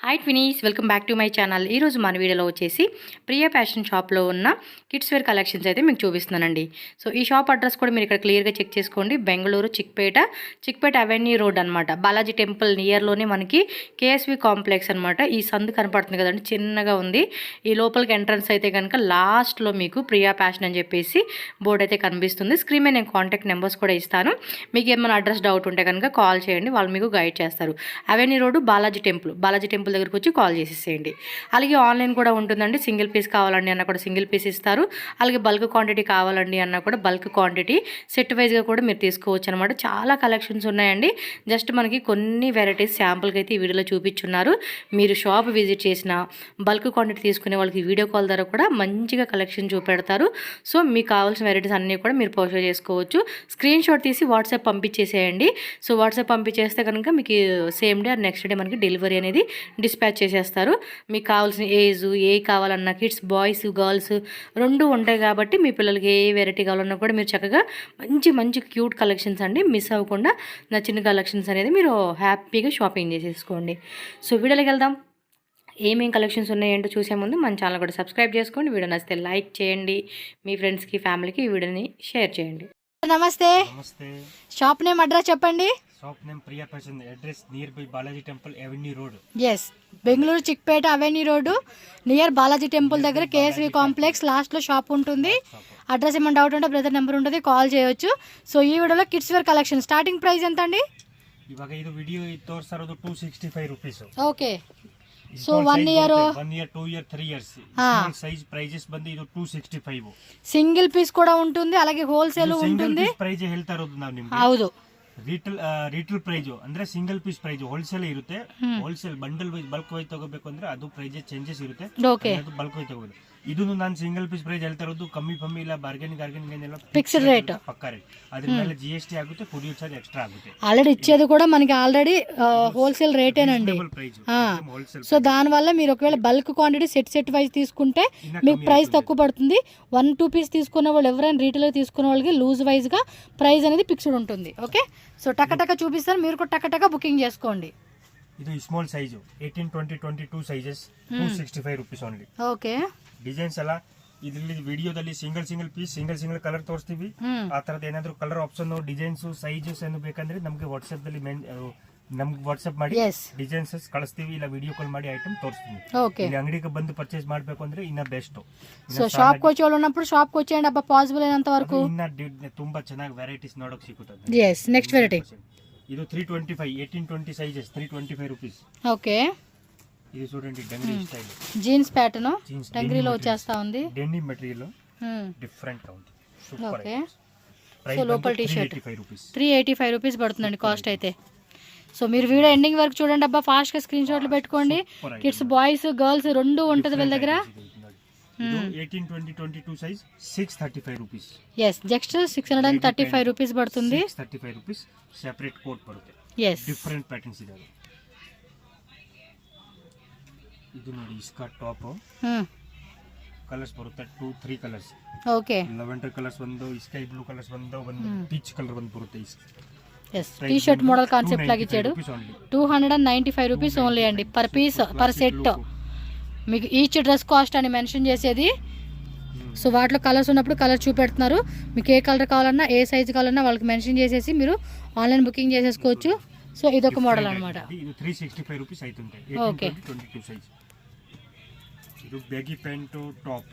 Hi twinnies, welcome back to my channel. ఈరోజు మన వీడియోలో వచ్చేసి ప్రియా ఫ్యాషన్ షాప్లో ఉన్న కిడ్స్ వేర్ కలెక్షన్స్ అయితే మీకు చూపిస్తున్నానండి. సో ఈ షాప్ అడ్రస్ కూడా మీరు ఇక్కడ క్లియర్గా చెక్ చేసుకోండి. బెంగళూరు చిక్పేట అవెన్యూ రోడ్ అనమాట. బాలాజీ టెంపుల్ నియర్లోనే మనకి కేఎస్వి కాంప్లెక్స్ అనమాట. ఈ సందు కనపడుతుంది కదండి, చిన్నగా ఉంది. ఈ లోపలికి ఎంట్రన్స్ అయితే కనుక లాస్ట్లో మీకు ప్రియా ఫ్యాషన్ అని చెప్పేసి బోర్డు అయితే కనిపిస్తుంది. స్క్రీన్ మీద నేను కాంటాక్ట్ నెంబర్స్ కూడా ఇస్తాను. మీకు ఏమైనా అడ్రస్ డౌట్ ఉంటే కనుక కాల్ చేయండి, వాళ్ళు మీకు గైడ్ చేస్తారు. అవెన్యూ రోడ్ బాలాజీ టెంపుల్ దగ్గరకు వచ్చి కాల్ చేసేసేయండి. అలాగే ఆన్లైన్ కూడా ఉంటుందండి. సింగిల్ పీస్ కావాలండి అన్న కూడా సింగిల్ పీస్ ఇస్తారు. అలాగే బల్క్ క్వాంటిటీ కావాలండి అన్న కూడా బల్క్ క్వాంటిటీ సెట్ వైజ్గా కూడా మీరు తీసుకోవచ్చు అనమాట. చాలా కలెక్షన్స్ ఉన్నాయండి. జస్ట్ మనకి కొన్ని వెరైటీస్ శాంపుల్కి అయితే ఈ వీడియోలో చూపించున్నారు. మీరు షాప్ విజిట్ చేసిన బల్క్ క్వాంటిటీ తీసుకునే వాళ్ళకి వీడియో కాల్ ద్వారా కూడా మంచిగా కలెక్షన్ చూపెడతారు. సో మీకు కావాల్సిన వెరైటీస్ అన్నీ కూడా మీరు పోస్ట్ చేసుకోవచ్చు. స్క్రీన్ షాట్ తీసి వాట్సాప్ పంపించేసేయండి. సో వాట్సాప్ పంపించేస్తే కనుక మీకు సేమ్ డే నెక్స్ట్ డే మనకి డెలివరీ అనేది డిస్పాచ్ చేసేస్తారు. మీకు కావాల్సిన ఏ కావాలన్నా కిడ్స్, బాయ్స్, గర్ల్స్ రెండు ఉంటాయి కాబట్టి మీ పిల్లలకి ఏ వెరైటీ కావాలన్నా కూడా మీరు చక్కగా మంచి క్యూట్ కలెక్షన్స్ అండి మిస్ అవ్వకుండా నచ్చిన కలెక్షన్స్ అనేది మీరు హ్యాపీగా షాపింగ్ చేసేసుకోండి. సో వీడియోలోకి వెళ్దాం. ఏమేం కలెక్షన్స్ ఉన్నాయంటో చూసే ముందు మన ఛానల్ కూడా సబ్స్క్రైబ్ చేసుకోండి. వీడియో నచ్చితే లైక్ చేయండి. మీ ఫ్రెండ్స్కి, ఫ్యామిలీకి ఈ వీడియోని షేర్ చేయండి. నమస్తే. షాప్ నేమ్ అడ్రస్ చెప్పండి. Shop name Priya fashion, address near by Balaji temple avenue road. Yes, Bengaluru Chickpet avenue road near Balaji temple దగ్గర కేఎస్వి కాంప్లెక్స్ లాస్ట్లో షాప్ ఉంటుంది. అడ్రస్ ఏమైనా డౌట్ ఉంటే బ్రదర్ నెంబర్ ఉంటుంది, కాల్ చేయొచ్చు. సో ఈ వీడియోలో kids wear collection starting price ఎంత అండి? ಇವಾಗ ಇದು ವಿಡಿಯೋ ತೋರಿಸಿರೋದು 265 rupees. Okay. So 1 year 2 year 3 years size prices ಬಂದು ಇದು 265. సింగిల్ పీస్ కూడా ఉంటుంది, అలాగే హోల్సేల్ ఉంటుంది. ಪ್ರೈಸ್ ಹೇಳ್ತಾ ಇರೋದು ನಾವು ನಿಮಗೆ. ಹೌದು, ರಿಟೇಲ್ ಪ್ರೈಸ್ ಅಂದ್ರೆ ಸಿಂಗಲ್ ಪೀಸ್ ಪ್ರೈಸ್ ಹೋಲ್ಸೇಲ್ ಇರುತ್ತೆ. Wholesale bundle wise bulk wise ತಗೋಬೇಕು ಅಂದ್ರೆ ಅದು ಪ್ರೈಸ್ ಚೇಂಜಸ್ ಇರುತ್ತೆ. ಅದು ಬಲ್ಕ್ ವೈಸ್ ತಗೋಬೇಕು. ಇದನ್ನು ನಾನು ಸಿಂಗಲ್ ಪೀಸ್ ಪ್ರೈಸ್ ಹೇಳ್ತಾ ಇರೋದು ಕಮ್ಮಿ ಇಲ್ಲ ಬಾರ್ಗೇನಿಂಗ್ ಏನಿಲ್ಲ, ಫಿಕ್ಸ್ಡ್ ರೇಟ್, ಪಕ್ಕಾ ರೇಟ್. ಅದ್ರ ಮೇಲೆ GST ಆಗುತ್ತೆ, ಕೊರಿಯರ್ ಚಾರ್ಜ್ ಎಕ್ಸ್ಟ್ರಾ ಆಗುತ್ತೆ. ఆల్రెడీ ఇచ్చేది కూడా మనకి ఆల్రెడీ హోల్సేల్ రేటేనండి. సో దానివల్ల మీరు ఒకవేళ బల్క్ క్వాంటిటీ సెట్ వైజ్ తీసుకుంటే మీకు ప్రైస్ తక్కువ పడుతుంది. 1-2 పీస్ తీసుకునే వాళ్ళు ఎవరైనా రీటైల్ తీసుకునే వాళ్ళకి లూజ్ వైజ్ గా ప్రైస్ అనేది ఫిక్స్డ్ ఉంటుంది. ఓకే, సో టక చూపిస్తాను, మీరు కూడా టక బుకింగ్ చేసుకోండి. ಇದು small size 18, 20, 22 sizes 265 rupees only. Okay. Designs ಎಲ್ಲ ಇದರಲ್ಲಿ ವಿಡಿಯೋದಲ್ಲಿ ಸಿಂಗಲ್ ಪೀಸ್ ಸಿಂಗಲ್ ಕಲರ್ ತೋರಿಸ್ತೀವಿ. ಆ ತರದ ಏನಾದ್ರು ಕಲರ್ ಆಪ್ಷನ್, ಡಿಸೈನ್ಸ್, ಸೈಜಸ್ ಏನು ಬೇಕಂದ್ರೆ ನಮಗೆ ವಾಟ್ಸ್ಆಪ್ ದಲ್ಲಿ ನಮ್ಗೆ ವಾಟ್ಸ್ಆಪ್ ಮಾಡಿ ಡಿಸೈನ್ಸ್ ಕಳಿಸ್ತೀವಿ, ಇಲ್ಲ ವಿಡಿಯೋ ಕಾಲ್ ಮಾಡಿ ಐಟಮ್ ತೋರಿಸ್ತೀವಿ. ಇಲ್ಲಿ ಅಂಗಡಿಗೆ ಬಂದು ಪರ್ಚೇಸ್ ಮಾಡಬೇಕು ಅಂದ್ರೆ ಇನ್ನ ಬೆಸ್ಟ್. సో షాప్ కి వచ్చి వాళ్ళు ఉన్నప్పుడు షాప్ కి వచ్చేయండి అబ్బా, పాసిబుల్ అయినంత వరకు. ಇನ್ನ ತುಂಬಾ ಚೆನ್ನಾಗಿ ವೆರೈಟೀಸ್ ನೋಡೋಕೆ ಸಿಗುತ್ತದೆ. yes, next variety ಇದು 325 18-20 సైజెస్ 325 రూపీస్. ఓకే. ఇది చూడండి డంగ్రీ స్టైల్ జీన్స్ ప్యాటర్న్ డంగ్రీలో వచ్చేస్తా ఉంది. డెనిమ్ మెటీరియల్ డిఫరెంట్ గా ఉంది. సూపర్. ఓకే. సో లోపల టీ షర్ట్ 385 రూపీస్ పడుతుందండి కాస్ట్ అయితే. సో మీరు వీడియో ఎండింగ్ వరకు చూడండి అబ్బా, ఫాస్ట్ గా స్క్రీన్ షాట్లు పెట్టుకోండి. కిడ్స్, బాయ్స్, గర్ల్స్ రెండు ఉంటది వీళ్ళ దగ్గర. 18, 20, 22 size 635 rupees. yes, just 635 rupees పడుతుంది. 635 రూపీస్ సెపరేట్ కోట్ పడుతుంది. yes, డిఫరెంట్ ప్యాటర్న్స్ ಇದೆ. ಇದು ನೋಡಿ ಇಸ್ಕಾ ಟಾಪ್ ಕಲರ್ಸ್ ಬರುತ್ತೆ 2-3 ಕಲರ್ಸ್. ಓಕೆ. ಲೆವೆಂಡರ್ ಕಲರ್ಸ್ ಒಂದು, ಸ್ಕೈ ಬ್ಲೂ ಕಲರ್ಸ್ ಒಂದು ಪೀಚ್ ಕಲರ್ ಒಂದು ಬರುತ್ತೆ. yes, T shirt model concept లాగా ఇచ్చాడు. 295 రూపీస్ ఓన్లీ అండి పర్ పీస్, పర్ సెట్. మీకు ఈచ్ డ్రెస్ కాస్ట్ అని మెన్షన్ చేసేది. సో వాటిలో కలర్స్ ఉన్నప్పుడు కలర్ చూపెడుతున్నారు. మీకు ఏ కలర్ కావాలన్నా, ఏ సైజ్ కావాలన్నా వాళ్ళకి మెన్షన్ చేసేసి మీరు ఆన్లైన్ బుకింగ్ చేసేసుకోవచ్చు. సో ఇదొక మోడల్ అనమాట. ఇది 365 రూపీస్ అవుతుంది. ఓకే. 22 సైజ్. ఇది బ్యాగీ ప్యాంట్ టాప్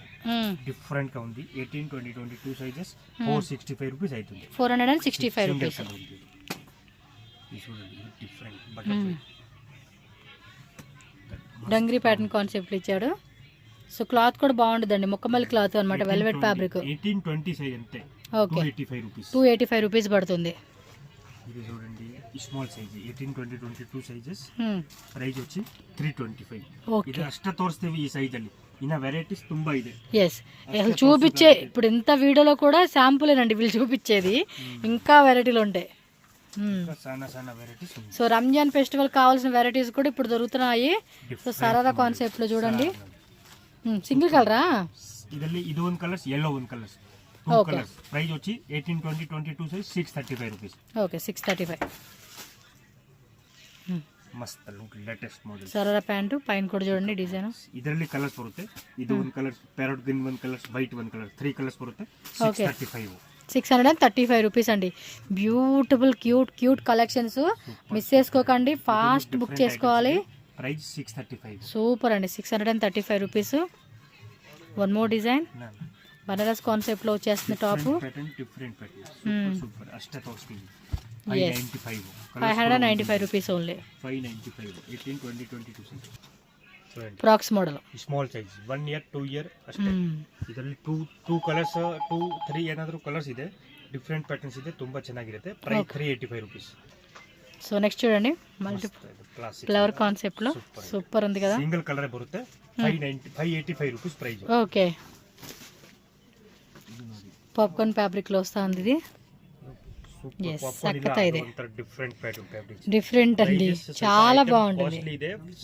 డిఫరెంట్ గా ఉంది. 18, 20, 22 సైజెస్ 465 రూపీస్ అవుతుంది. 465 rupees. Different butterfly dungaree pattern concept ఇచ్చాడు. సో క్లాత్ కూడా బాగుంటుందండి, మొక్కమల్లి క్లాత్ అనమాట, వెల్వెట్ ఫ్యాబ్రిక్. 18-20 సైజ్ అంతే. ఓకే. 285 రూపీస్. 285 రూపీస్ పడుతుంది. ఇది చూడండి స్మాల్ సైజ్ 18, 20, 22 సైజెస్ ప్రైస్ వచ్చి 325. ఇది ಅಷ್ಟ ತೋರಿಸ್ತೀವಿ ಈ ಸೈಜ್ ಅಲ್ಲಿ. ಇನ್ನ ವೆರೈಟೀಸ್ ತುಂಬಾ ಇದೆ. yes, అసలు చూపించే ఇప్పుడు ఇంత వీడియోలో కూడా శాంపులేనండి వీళ్ళు చూపించేది, ఇంకా వెరైటీలు ఉంటాయి. సో రంజాన్ ఫెస్టివల్ కావాల్సిన వెరైటీస్ కూడా ఇప్పుడు దొరుకుతున్నాయి. సో సరారా కాన్సెప్ట్ లో చూడండి. సింగిల్ కలరా? ఇది ಒಂದು కలర్స్, yellow ಒಂದು కలర్స్, టూ కలర్స్. ప్రైస్ వచ్చి 18, 20, 22 సైజ్ 635 రూపీస్. ఓకే, 635. ಮಸ್ತ್ ಲುಕ್ ಲೇಟೆಸ್ಟ್ ಮಾಡೆಲ್ ಸರಾರ ಪ್ಯಾಂಟು ಪೈನ್ ಕೂಡ చూడండి ಡಿಸೈನ್ ಇದರಲ್ಲಿ ಕಲರ್ಸ್ ಬರುತ್ತೆ ಇದು ಒಂದು ಕಲರ್ ಪ್ಯಾರಟ್ ಗ್ರೀನ್ ಒಂದು ಕಲರ್ ವೈಟ್ ಒಂದು ಕಲರ್ 3 ಕಲರ್ಸ್ ಬರುತ್ತೆ 635 635 రూపీస్ అండి. బ్యూటిఫుల్ క్యూట్ కలెక్షన్స్ మిస్ చేసుకోకండి, ఫాస్ట్ బుక్ చేసుకోవాలి. ప్రైస్ 635 సూపర్ అండి. 635 rupees. One more design Banaras concept లో వచ్చేస్తుంది టాప్. డిఫరెంట్ ప్యాటర్న్ సూపర్ అష్ట తోస్తుంది 595 rupees only. 595 18 20 22 frocks model small size 1 year 2 year ಅಷ್ಟೇ. ಇದರಲ್ಲಿ ಟೂ ಕಲರ್ಸ್ 2-3 ಏನಾದರೂ ಕಲರ್ಸ್ ಇದೆ, ಡಿಫ್ರೆಂಟ್ ಪ್ಯಾಟರ್ನ್ಸ್ ಇದೆ, ತುಂಬಾ ಚೆನ್ನಾಗಿರುತ್ತೆ. Price 385 rupees. సో నెక్స్ట్ చూడండి మల్టీ ఫ్లవర్ కాన్సెప్ట్ లో సూపర్ ఉంది కదా. సింగిల్ కలర్ బರುತ್ತೆ 585 rupees price. Okay popcorn fabric లో వస్తా ఉంది ఇది. డిఫరెంట్ అండి, చాలా బాగుంటుంది.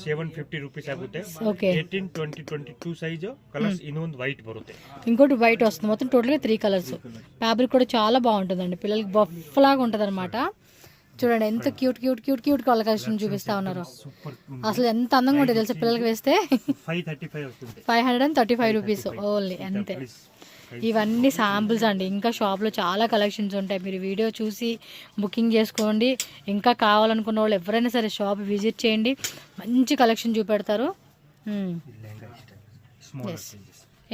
750 రూపీస్ ಆಗುತ್ತೆ. 18 20 22 సైజ్ కలర్స్ ಇನ್ನೊಂದು వైట్ బರುತ್ತೆ, ఇంకోటి వైట్ వస్తుంది. మొత్తం టోటల్ గా 3 కలర్స్. ఫ్యాబ్రిక్ కూడా చాలా బాగుంటుందండి, పిల్లలకి బఫ్ లాగా ఉంటది అనమాట. చూడండి ఎంత క్యూట్ కలెక్షన్ చూపిస్తా ఉన్నారు. అసలు ఎంత అందంగా ఉంటుంది తెలుసా పిల్లలకి వేస్తే. 535 రూపీస్ ఓన్లీ, అంతే. ఇవన్నీ శాంపుల్స్ అండి, ఇంకా షాప్లో చాలా కలెక్షన్స్ ఉంటాయి. మీరు వీడియో చూసి బుకింగ్ చేసుకోండి. ఇంకా కావాలనుకున్న వాళ్ళు ఎవరైనా సరే షాప్ విజిట్ చేయండి, మంచి కలెక్షన్ చూపెడతారు.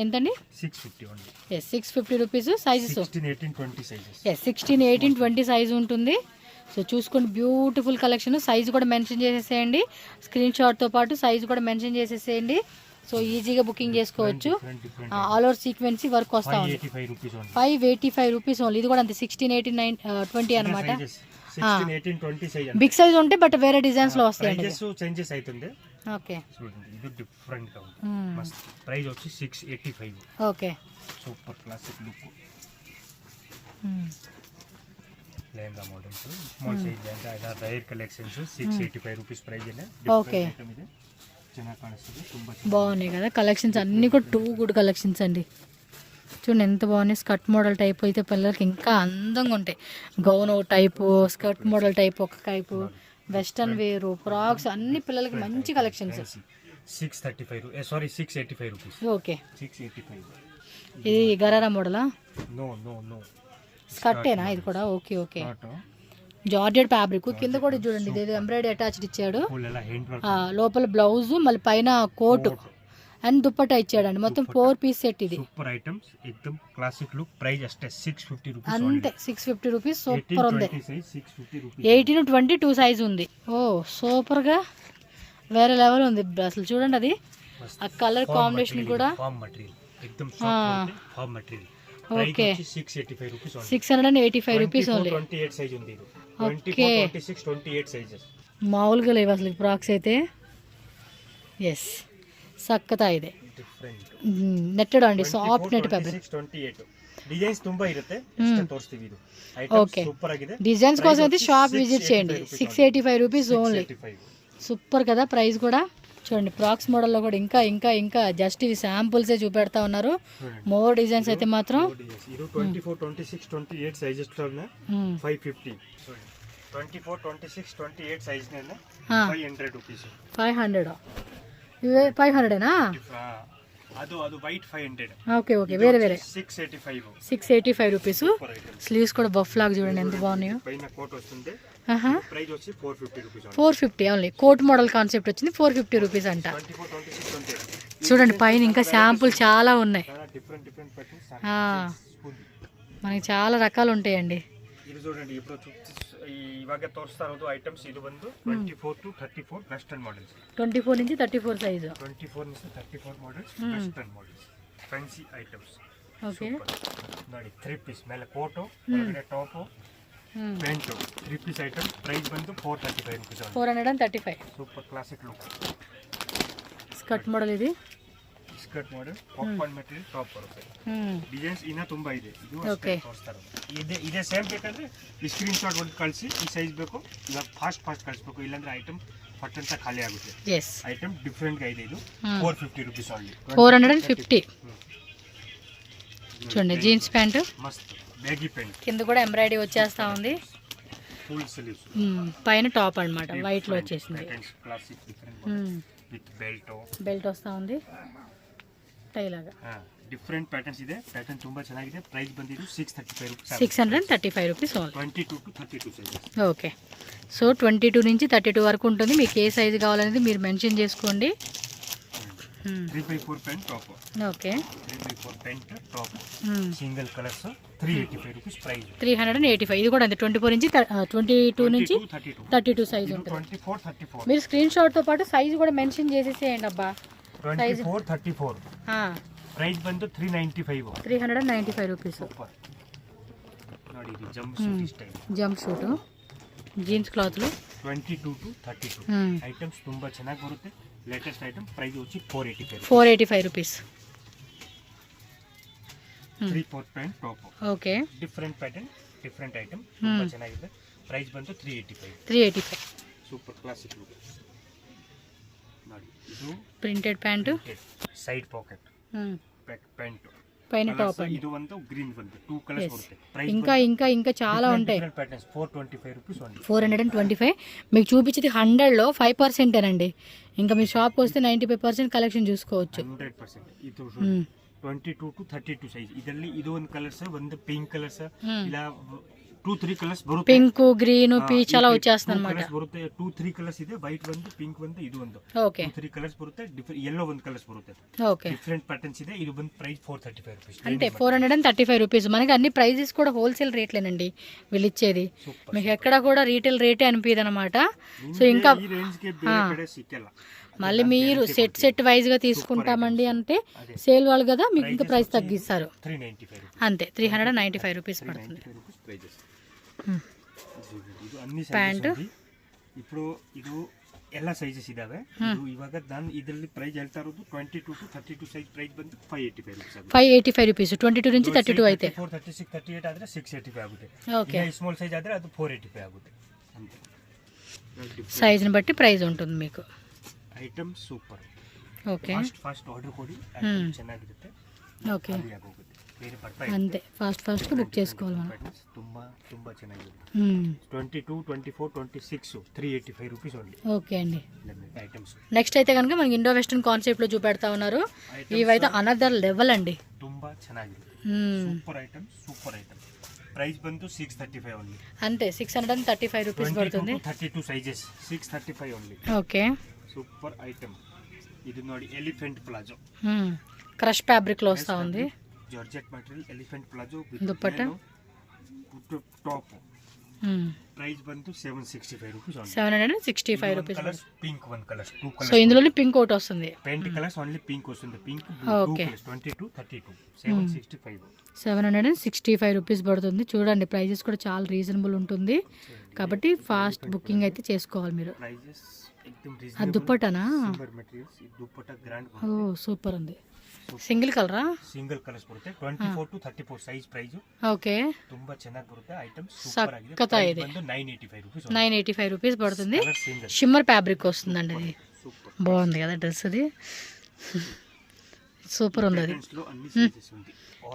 ఎంతండి? 650 రూపీస్. సైజెస్ 16, 18, 20 సైజు ఉంటుంది. సో చూసుకోండి, బ్యూటిఫుల్ కలెక్షన్. సైజు కూడా మెన్షన్ చేసేసేయండి, స్క్రీన్ షాట్తో పాటు సైజు కూడా మెన్షన్ చేసేసేయండి. సో ఈజీగా బుకింగ్ చేసుకోవచ్చు. ఆల్ ఓవర్ సీక్వెన్సీ వర్క్ వస్తా ఉంది. 585 రూపీస్ ఓన్లీ. ఇది కూడా అంతే 16, 18, 20 అనమాట. బిగ్ సైజ్ ఉంటే బట్ వేరే డిజైన్స్ లో వస్తాయండి. ఓకే ప్రైస్ వచ్చి 685. Okay super classic look lehenga models small size lehenga ఇలా రేర్ కలెక్షన్స్ 685 రూపీస్ ప్రైస్ ಇದೆ. ఓకే బాగున్నాయి కదా కలెక్షన్స్ అన్నీ కూడా టూ గుడ్ కలెక్షన్స్ అండి. చూడండి ఎంత బాగున్నాయి. స్కర్ట్ మోడల్ టైప్ అయితే పిల్లలకి ఇంకా అందంగా ఉంటాయి. Gown type, skirt model type ఒక టైపు, వెస్టర్న్ వేరు, ఫ్రాక్స్ అన్ని పిల్లలకి మంచి కలెక్షన్స్. 685 రూపీస్. ఓకే 685. ఇది గరారా మోడలా? నో స్కర్టేనా ఇది కూడా? Okay okay georgette fabric. కింద కూడా చూడండి ఇది ఎంబ్రాయిడరీ అటాచ్డ్ ఇచ్చాడు. లోపల బ్లౌజ్, మళ్ళీ పైన కోట్ అండ్ దుప్పట్టా ఇచ్చాడండి. మొత్తం 4 పీస్ సెట్ ఇది. సూపర్ ఐటమ్స్, ఎక్దమ్ క్లాసిక్ లుక్. ప్రైస్ అష్టే 650 రూపీస్ అంతే. 650 రూపీస్. సూపర్ ఉంది. 18 22 సైజ్ ఉంది. ఓ సూపర్ గా వేరే లెవెల్ ఉంది అసలు. చూడండి అది ఆ కలర్ కాంబినేషన్ కూడా. Okay 685 rupees only. 28 సైజ్ ఉంది ఇది. ఓకే 28 సైజెస్ మామూలుగా లేవు అసలు ఫ్రాక్స్ అయితే. ఎస్ సక్కతా ಇದೆ. నెట్టెడ్ అండి, సాఫ్ట్ నెట్ ఫ్యాబ్రిక్. 28 ಡಿಸೈನ್ಸ್ ತುಂಬಾ ಇರುತ್ತೆ, ಅಷ್ಟೇ ತೋರಿಸ್ತೀವಿ. ಇದು ಐಟಮ್ ಸೂಪರ್ ಆಗಿದೆ. డిజైన్స్ కోసం అయితే షాప్ విజిట్ చేయండి. 685 రూపీస్ ఓన్లీ. సూపర్ కదా ప్రైస్ కూడా. చూడండి ఫ్రాక్స్ మోడల్లో కూడా ఇంకా ఇంకా ఇంకా జస్ట్ ఇవి శాంపుల్సే చూపెడతా ఉన్నారు. మోర్ డిజైన్స్ అయితే మాత్రం 24, 26, 28 సైజెస్ 550. 24, 26, 28 size 500 rupees. 500 ఇవే 500ఏనా? ಅದು వైట్ 500. ఓకే ఓకే వేరే 685 రూపీస్. స్లీవ్స్ కూడా బఫ్ లాగా చూడండి ఎంత బాగున్నాయో. పైన కోట్ వస్తుంది. ప్రైస్ వచ్చి 450 rupees. 450 only. Coat model concept వచ్చింది. 450 రూపీస్ అంట. చూడండి పైన ఇంకా శాంపుల్ చాలా ఉన్నాయి. మనకి చాలా రకాలు ఉంటాయండి. ఇది చూడండి ఇప్పుడు ఇవాగ తోరిಸ್ತಾ ಇರೋದು ఐటమ్స్. ಇದು ಬಂದು 24 to 34 వెస్టర్న్ మోడల్స్. 24 నుంచి 34 సైజ్. 24 నుంచి 34 models western models fancy items. Okay ನೋಡಿ 3 ಪೀಸ್ ಮೇಲೆ ಕೋಟು, ಒಳಗಡೆ top, pant, 3 piece item. Price ಬಂದು 435 rupees. 435. Super classic look. Skirt model ಇದೆ. Skirt model popcorn material top ಬರುತ್ತೆ. ಡಿಸೈನ್ಸ್ ಇನ್ನ ತುಂಬಾ ಇದೆ. ಇದು ಅಷ್ಟೇ ತೋರಿಸ್ತಾರೆ. ಇದೇ ಸೇಮ್ ಬೇಕಂದ್ರೆ ಈ ಸ್ಕ್ರೀನ್ ಶಾಟ್ ಒಂದು ಕಳಿಸಿ. ಈ ಸೈಜ್ ಬೇಕು ಇವಾಗ ಫಾಸ್ಟ್ ಕಳಿಸ್ಬೇಕು, ಇಲ್ಲಾಂದ್ರೆ ಐಟಮ್ ಫಟ್ ಅಂತ ಖಾಲಿ ಆಗುತ್ತೆ. ಐಟಮ್ ಡಿಫ್ರೆಂಟ್ గా ಇದೆ. ಇದು 450 ರೂಪೀಸ್ ಓನ್ಲಿ. 450. చూడండి జీన్స్ ప్యాంట్ మస్త్ బ్యాగీ ప్యాంట్. కింద కూడా ఎంబ్రాయిడరీ వచ్చేస్తా ఉంది. ఫుల్ స్లీవ్స్ పైన టాప్ అన్నమాట వైట్ లో వచ్చేసింది. క్లాసిక్ డిఫరెంట్ విత్ బెల్ట్ వస్తా ఉంది ಟೈ ಲಾಗ ಡಿಫರೆಂಟ್ ಪ್ಯಾಟರ್ನ್ಸ್ ಇದೆ. ಪ್ಯಾಟರ್ನ್ ತುಂಬಾ ಚೆನ್ನಾಗಿದೆ. ಪ್ರೈಸ್ ಬಂದಿದ್ದು 635 rupees. 635 rupees only. 22 to 32 sizes. Okay. So 22 నుంచి 32 వరకు ఉంటుంది. మీకు ఏ సైజు కావాలనేది మీరు మెన్షన్ చేసుకోండి. 3x4 pant top. Okay. 3x4 pant top. Single colours 385 rupees price. 385. ఇది కూడా అంతే 24 నుంచి 22 నుంచి 32 సైజ్ ఉంటుంది. 24 34. మీరు స్క్రీన్ షాట్ తో పాటు సైజ్ కూడా మెన్షన్ చేసేసేయండి అబ్బా. 24 34. ಪ್ರೈಸ್ ಬಂದು 395 ರೂಪೀಸ್. ನೋಡಿ ಇದು jumpsuit style. Jumpsuit jeans cloth 22 to 32 items ತುಂಬಾ ಚೆನ್ನಾಗಿ ಬರುತ್ತೆ. ಲೇಟೆಸ್ಟ್ ಐಟಮ್ ಪ್ರೈಸ್ వచ్చి 485 rupees. 3/4 pant top. Okay. Different pattern different item ತುಂಬಾ ಚೆನ್ನಾಗಿದೆ. ಪ್ರೈಸ್ ಬಂದು 385. Super classic look. ನೋಡಿ ಇದು printed pant side pocket pant పైన టాప్ అండి. ಇದು ಒಂದು ಗ್ರೀನ್ ಬಂದು 2 ಕಲರ್ಸ್ ಬರುತ್ತೆ. ಪ್ರೈಸ್ ఇంకా చాలా ఉంటాయి. Patterns 425 rupees only. 425. మీకు చూపించేది 100 లో 5% అండి. ఇంకా మీ షాప్కి వస్తే 95% కలెక్షన్ చూసుకోవచ్చు. 100%. ಇದು 22 to 32 ಸೈಜ್. ಇದರಲ್ಲಿ ಇದು ಒಂದು ಕಲರ್ಸ್, ಒಂದು ಪಿಂಕ್ ಕಲರ್ಸ್, ಇಲ್ಲ 2-3 ಕಲರ್ಸ್ ಬರುತ್ತೆ. పింక్ గ్రీన్ పీచ్ అలా వచ్చేస్తుంది అన్నమాట. ಬರುತ್ತೆ 2-3 ಕಲರ್ಸ್ ಇದೆ. ವೈಟ್ ಒಂದು, ಪಿಂಕ್ ಒಂದು, ಇದು ಒಂದು. ಓಕೆ. 3 ಕಲರ್ಸ್ ಬರುತ್ತೆ. ಯೆಲ್ಲೋ ಒಂದು ಕಲರ್ಸ್ ಬರುತ್ತೆ. ఓకే. ಡಿಫರೆಂಟ್ ಪ್ಯಾಟರ್ನ್ಸ್ ಇದೆ. ಇದು ಬಂದು ಪ್ರೈಸ್ 435 రూపీస్. అంటే 435 రూపీస్. మనకి అన్ని ప్రైజెస్ కూడా హోల్సేల్ రేట్లేనండి వీళ్ళు ఇచ్చేది. మీకు ఎక్కడ కూడా రీటైల్ రేటే అనిపిది అనమాట. సో ఇంకా ఈ రేంజ్ కి ಬೇರೆ ಕಡೆ ಸಿಕ್ಕಲ್ಲ. మళ్ళీ మీరు సెట్ వైజ్ గా తీసుకుంటామండి అంటే సేల్ వాళ్ళు కదా మీకు ఇంకా ప్రైస్ తగ్గిస్తారు. 395 అంతే 395 రూపీస్ పడుతుంది. ಇದು ಅన్ని ಪ್ಯಾಂಟ್ ఇప్పుడు ಇದು ಎಲ್ಲ ಸೈಜಸ್ ಇದಾವೆ. ಇದು ಇವಾಗ ನಾನು ಇದರಲ್ಲಿ ಪ್ರೈಸ್ ಹೇಳ್ತಾ ಇರೋದು 22 to 32 ಸೈಜ್. ಪ್ರೈಸ್ ಬಂದು 585 ರೂಪೀಸ್. 585 రూపీస్. 22 నుంచి 32 అయితే 4 36 38 ಆದ್ರೆ 685 ಆಗುತ್ತೆ. ఓకే. ಈ ಸ್ಮಾಲ್ ಸೈಜ್ ಆದ್ರೆ ಅದು 485 ಆಗುತ್ತೆ. ಅಂತೆ సైజ్ ని బట్టి ప్రైస్ ఉంటుంది మీకు. Item super. Okay. Fast order ಕೊಡಿ. ಐಟಮ್ ಚೆನ್ನಾಗಿರುತ್ತೆ. ఓకే. ಆಗೋಗುತ್ತೆ. ಬೇರೆ ಬರ್ತಾ అంతే ఫాస్ట్ గా బుక్ చేసుకోవాలి మనం. ತುಂಬಾ ತುಂಬಾ ಚೆನ್ನಾಗಿದೆ. 22 24 26 385 రూపీస్ ఓన్లీ. ఓకే అండి. ఐటమ్స్ నెక్స్ట్ అయితే కనుక మనకి ఇండో వెస్టర్న్ కాన్సెప్ట్ లో చూపెడతా ఉన్నారు. ఇవైతే అనదర్ లెవెల్ అండి. ತುಂಬಾ ಚೆನ್ನಾಗಿದೆ. Super item. ప్రైస్ ಬಂದು 635 ఓన్లీ. అంతే 635 రూపీస్ పడుతుంది. 32 sizes 635 only. Okay. Super item. ఇది ನೋಡಿ ఎలిఫెంట్ ప్లాజో. క్రష్ ఫ్యాబ్రిక్ లో వస్తా ఉంది. Georgette material elephant palazzo dupatta top. Price ಬಂದು 765 rupees only. 765 rupees. Colours pink one colours 2 colours. So ఇందులోనే పింక్ ఒకటి వస్తుంది. పెయింట్ కలర్స్ ఓన్లీ పింక్ వస్తుంది. పింక్ 2 కలర్స్ 22 32 765 రూపీస్ పడుతుంది. చూడండి ప్రైజెస్ కూడా చాలా రీజనబుల్ ఉంటుంది కాబట్టి ఫాస్ట్ బుకింగ్ అయితే చేసుకోవాలి మీరు. ప్రైజెస్ एकदम ఆ రీజనబుల్. దుపట్టానా? Silver materials. ఈ దుపట్టా గ్రాండ్ ఓ సూపర్ ఉంది. సింగిల్ కలరా? సింగిల్ కలర్స్ ಬರುತ್ತೆ. 24 to 34 సైజ్ ప్రైస్. ఓకే. ತುಂಬಾ ಚೆನ್ನಾಗಿ ಬರುತ್ತೆ. ಐಟಮ್ ಸೂಪರ್ ಆಗಿದೆ. సక్కతా ಪ್ರೈಸ್ ಇದೆ. ಬಂದು 985 రూపీస్. 985 రూపీస్ పడుతుంది. కలర్ సింగిల్ షిమ్మర్ ఫ్యాబ్రిక్ వస్తుందండి అది. సూపర్ బాగుంది కదా డ్రెస్ అది. సూపర్ ఉంది అది. ప్యాటర్న్స్ లో అన్ని సైజెస్ ఉంది.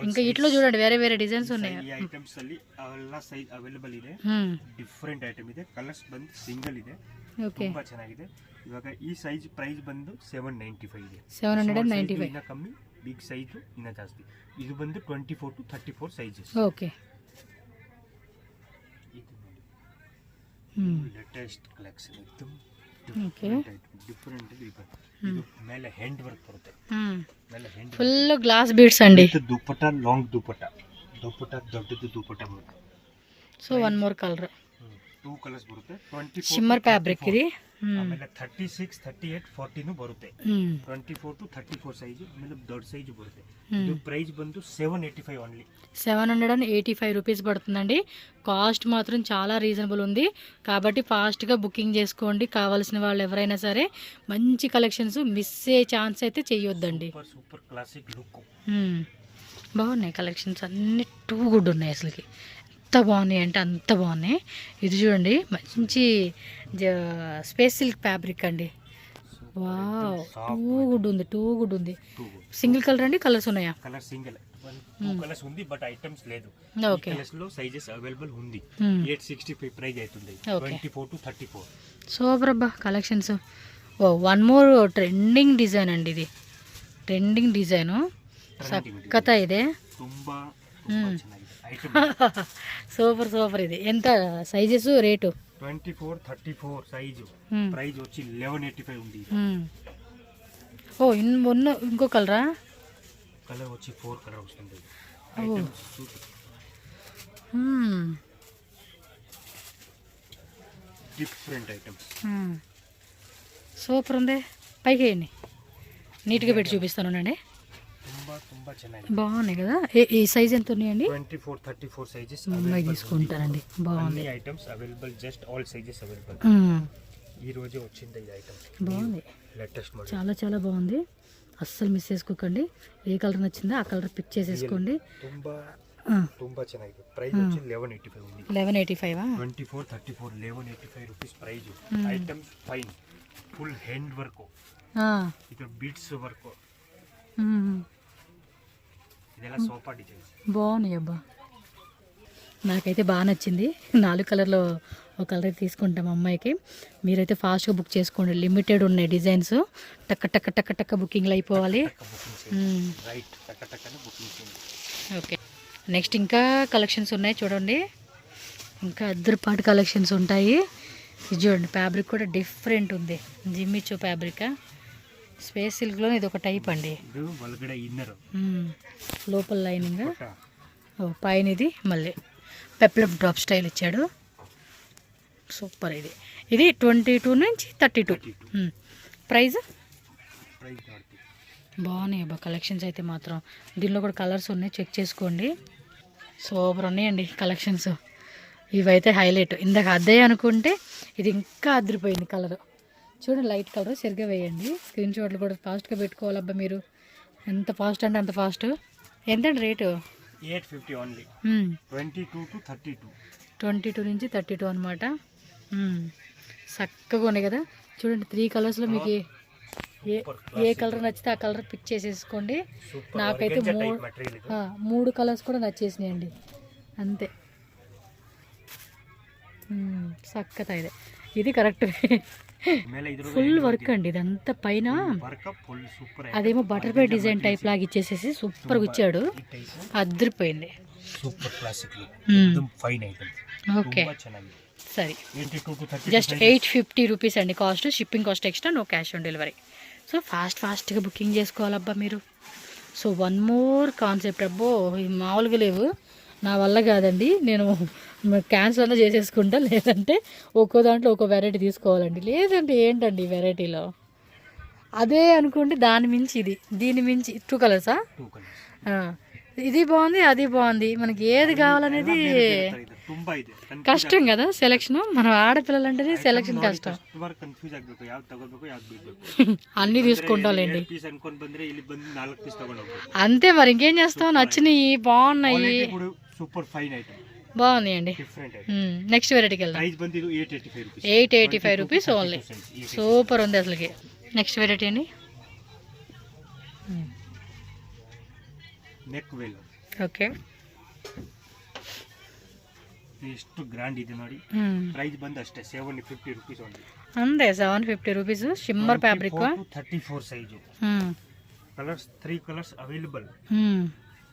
ఇంకా ఇట్లో చూడండి వేరే వేరే డిజైన్స్ ఉన్నాయి. ಈ ಐಟಮ್ಸ್ ಅಲ್ಲಿ ಎಲ್ಲ ಸೈಜ್ ಅವೈಲೇಬಲ್ ಇದೆ. ಡಿಫರೆಂಟ್ ಐಟಮ್ ಇದೆ. ಕಲರ್ಸ್ ಬಂದು ಸಿಂಗಲ್ ಇದೆ. ఓకే. ತುಂಬಾ ಚೆನ್ನಾಗಿದೆ. ಇವಾಗ ಈ ಸೈಜ್ ಪ್ರೈಸ್ ಬಂದು 795 ಇದೆ. 795. ಇನ್ನ ಕಮ್ಮಿ, ಬಿಗ್ ಸೈಜ್ ಇನ್ನ ಜಾಸ್ತಿ. ಇದು ಬಂದು 24 to 34 ಸೈಜಸ್. ఓకే. ಇದು ಲೇಟೆಸ್ಟ್ ಕಲೆಕ್ಷನ್ एकदम ఓకే. ಡಿಫರೆಂಟ್ ಇದೆ. ಇದು ಮೇಲೆ ಹ್ಯಾಂಡ್ ವರ್ಕ್ ಬರುತ್ತೆ. ಮೇಲೆ ಹ್ಯಾಂಡ್ ఫుల్ గ్లాస్ బీడ్స్ అండి. ದುಪಟ್ಟಾ ಲಾಂಗ್ ದುಪಟ್ಟಾ ದೊಡ್ಡದು ದುಪಟ್ಟಾ ಬರುತ್ತೆ. So one more colour 2 colours ಬರುತ್ತೆ. 24 షిమ్మర్ ఫ్యాబ్రిక్ ఇది. ಆಮೇಲೆ 36 38 40 ಬರುತ್ತೆ. 24 to 34 ಸೈಜ್. ಆಮೇಲೆ ದೊಡ್ಡ ಸೈಜ್ ಬರುತ್ತೆ. ಇದು ಪ್ರೈಸ್ ಬಂದು 785 ఓన్లీ. 785 రూపీస్ పడుతుందండి. కాస్ట్ మాత్రం చాలా రీజనబుల్ ఉంది కాబట్టి ఫాస్ట్గా బుకింగ్ చేసుకోండి. కావాల్సిన వాళ్ళు ఎవరైనా సరే మంచి కలెక్షన్స్ మిస్ అయ్యే ఛాన్స్ అయితే చెయ్యొద్దండి. Super classic look. బాగున్నాయి కలెక్షన్స్ అన్ని టూ గుడ్ ఉన్నాయి. అసలుకి ఎంత బాగున్నాయి అంటే అంత బాగున్నాయి. ఇది చూడండి మంచి స్పేస్ సిల్క్ ఫ్యాబ్రిక్ అండి. వావ్, టూ గుడ్ ఉంది, టూ గుడ్ ఉంది. టూ సింగిల్ కలర్ అండి, కలర్స్ ఉన్నాయా? కలర్ సింగిల్ 2 కలర్స్ ఉంది, బట్ ఐటమ్స్ లేదు. ఓకే. కలర్స్ లో సైజెస్ అవైలబుల్ ఉంది. 865 ప్రైస్ అవుతుంది. Okay. 24 to 34. సూపర్ అబ్బా కలెక్షన్స్. ఓ వన్ మోర్ ట్రెండింగ్ డిజైన్ అండి, ఇది ట్రెండింగ్ డిజైను. సక్కత ಇದೆ. ತುಂಬಾ ಚೆನ್ನಾಗಿದೆ ಐಟಮ್. Super super. ఇది ఎంత సైజెస్, రేటు? 24 34 సైజు. ప్రైస్ వచ్చి 1185 ఉంది. ఓ ఇంకో కలరా? కలర్ వచ్చి 4 కలర్ వస్తుంది. Items different items. సూపర్ ఉంది. పైకి వేయండి, నీట్గా పెట్టి చూపిస్తాను అండి. ತುಂಬಾ ಚೆನ್ನಾಗಿದೆ. బాగున్నాయి కదా. ఈ సైజ్ ఎంత ఉన్నాయండి? 24 34 సైజెస్ అమ్మాయి తీసుకుంటారండి. బాగుంది. Items available, just all sizes available. ఈ రోజే వచ్చింది ఈ ఐటమ్. బాగుంది, లేటెస్ట్ మోడల్. చాలా చాలా బాగుంది. అస్సలు మిస్ చేసుకోకండి. ఏ కలర్ నచ్చిందో ఆ కలర్ పిక్ చేసేసుకోండి. ತುಂಬಾ ಚೆನ್ನಾಗಿದೆ. ಪ್ರೈಸ್ వచ్చి 1185 ఉంది. 1185 24 34 1185 rupees price. Items fine, full hand work, ఇక్కడ బీడ్స్ వర్క్, ಇದೆಲ್ಲ సోఫా డిజైన్స్. బాగున్నాయి అబ్బా, నాకైతే బాగా నచ్చింది. 4 కలర్లో ఒక కలర్ తీసుకుంటాం అమ్మాయికి. మీరైతే ఫాస్ట్గా బుక్ చేసుకోండి, లిమిటెడ్ ఉన్నాయి డిజైన్స్. టక్క టక్క టక్క టక్క బుకింగ్లు అయిపోవాలి. రైట్, టక టకన బుకింగ్ చేయండి. ఓకే. నెక్స్ట్ ఇంకా కలెక్షన్స్ ఉన్నాయి చూడండి. ఇంకా అద్దరిపాటి కలెక్షన్స్ ఉంటాయి. ఇది చూడండి, ఫ్యాబ్రిక్ కూడా డిఫరెంట్ ఉంది. జిమ్మిచో ఫ్యాబ్రిక్, స్పేస్ సిల్క్లో ఇది ఒక టైప్ అండి. ಇದು ಒಳಗಡೆ ಇನ್ನರ್, లోపల లైనింగ్, పైన ఇది మళ్ళీ పెప్లప్ డ్రాప్ స్టైల్ ఇచ్చాడు. సూపర్. ఇది 22 నుంచి 32. ప్రైస్ బాగున్నాయి అబ్బా కలెక్షన్స్ అయితే మాత్రం. దీనిలో కూడా కలర్స్ ఉన్నాయి, చెక్ చేసుకోండి. సూపర్ ఉన్నాయండి కలెక్షన్స్. ఇవైతే హైలైట్. ఇందాక అద్దే అనుకుంటే ఇది ఇంకా అదిరిపోయింది కలర్. చూడండి, లైట్ కలర్ సరిగ్గా వేయండి. స్క్రీన్ షాట్లు కూడా ఫాస్ట్గా పెట్టుకోవాలబ్బా మీరు. ఎంత ఫాస్ట్ అంటే అంత ఫాస్ట్. ఎంతండి రేటు? 850 ఓన్లీ. 22 to 32. 22 నుంచి 32 అనమాట. చక్కగా ఉన్నాయి కదా. చూడండి, 3 కలర్స్లో మీకు ఏ కలర్ నచ్చితే ఆ కలర్ పిక్ చేసేసుకోండి. నాకైతే 3 కలర్స్ కూడా నచ్చేసినాయండి అంతే. చక్కత ఇది కరెక్ట్. ఫుల్ వర్క్ అండి ఇదంతా పైన. అదేమో బటర్ఫ్లై డిజైన్ టైప్ లాగా ఇచ్చేసేసి సూపర్గా ఇచ్చాడు. అదిరిపోయింది. Super classic fine item. Okay సరే. జస్ట్ 850 రూపీస్ అండి cost. Shipping cost extra, no cash on delivery. So ఫాస్ట్గా బుకింగ్ చేసుకోవాలబ్బా మీరు. So one more concept. అబ్బో మామూలుగా లేవు, నా వల్ల కాదండి. నేను క్యాన్సిల్ అన్నా చేసేసుకుంటా, లేదంటే ఒక్కో దాంట్లో ఒక్కో వెరైటీ తీసుకోవాలండి. లేదంటే ఏంటండి ఈ వెరైటీలో అదే అనుకుంటే దాని మించి ఇది, దీని మించి 2 కలర్సా? ఇది బాగుంది, అది బాగుంది. మనకి ఏది కావాలనేది కష్టం కదా సెలెక్షన్. మనం ఆడపిల్లలంటేనే సెలెక్షన్ కష్టం. అన్నీ తీసుకుంటాంలేండి అంతే. మరి ఇంకేం చేస్తాం, నచ్చినాయి, బాగున్నాయి, సూపర్ ఫైన్ ఐటమ్, బాగున్నాయండి. నెక్స్ట్ వెరైటీకి వెళ్దాం. 885 రూపీస్ ఓన్లీ. సూపర్ ఉంది అసలుకి. నెక్స్ట్ వెరైటీ అండి. ನೆಕ್ ವೇಲ್. ಓಕೆ. ಎಷ್ಟು ಗ್ರ್ಯಾಂಡ್ ಇದೆ ನೋಡಿ. ಪ್ರೈಸ್ ಬಂದು ಅಷ್ಟೇ 750 ರೂಪೀಸ್ ಓನ್ಲಿ. ಅಂದೆ 750 rupees. Shimmer fabric. 34 size. Colours 3 colours available.